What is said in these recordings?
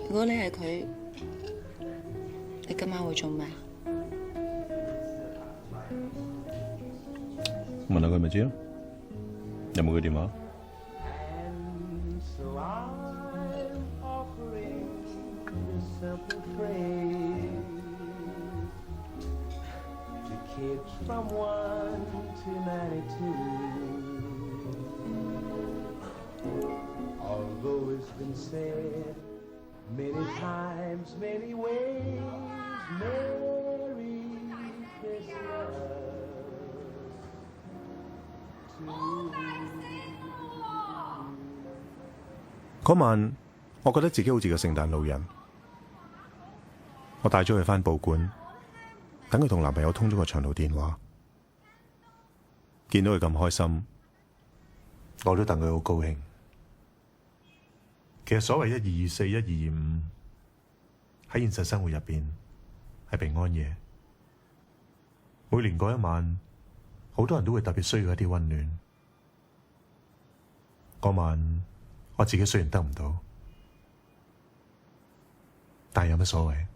如果你係佢，你今晚會做咩？問下佢咪知咯。有冇佢電話？嗰晚，我覺得自己好似個聖誕老人。我帶咗佢返報館，等佢同男朋友通咗個長途電話。見到佢咁開心，我都戥佢好高興。其實所謂1224、1225喺現實生活入邊係平安夜。每年嗰一晚，好多人都會特別需要一啲溫暖。嗰晚我自己雖然得唔到，但係有乜所謂？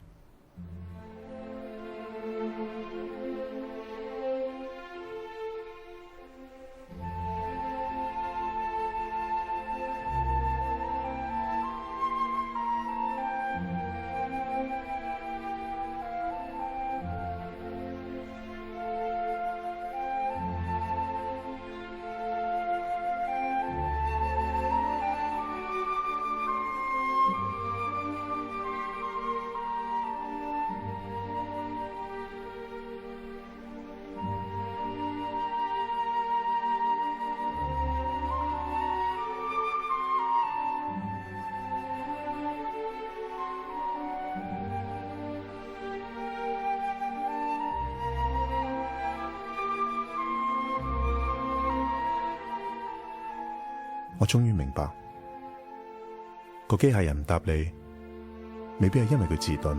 我終於明白，個機械人唔答你，未必係因為佢遲鈍，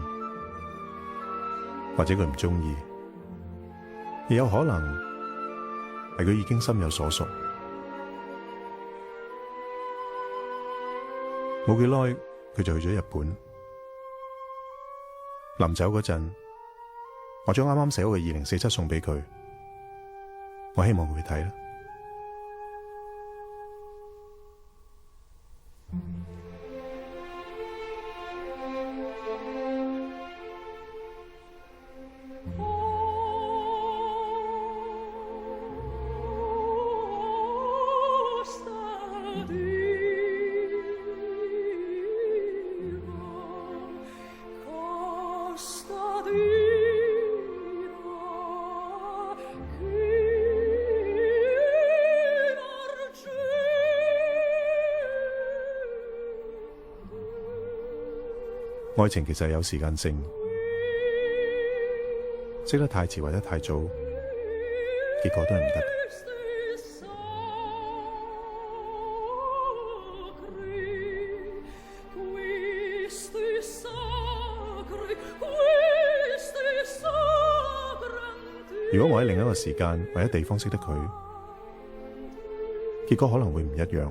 或者佢唔鍾意，亦有可能係佢已經心有所屬。冇幾耐，佢就去咗日本。臨走嗰陣，我將啱啱寫好嘅2047送俾佢，我希望佢會睇啦。愛情其實係有時間性，識得太遲或者太早，結果都係唔得。如果我喺另一個時間或者地方識得佢，結果可能會唔一樣。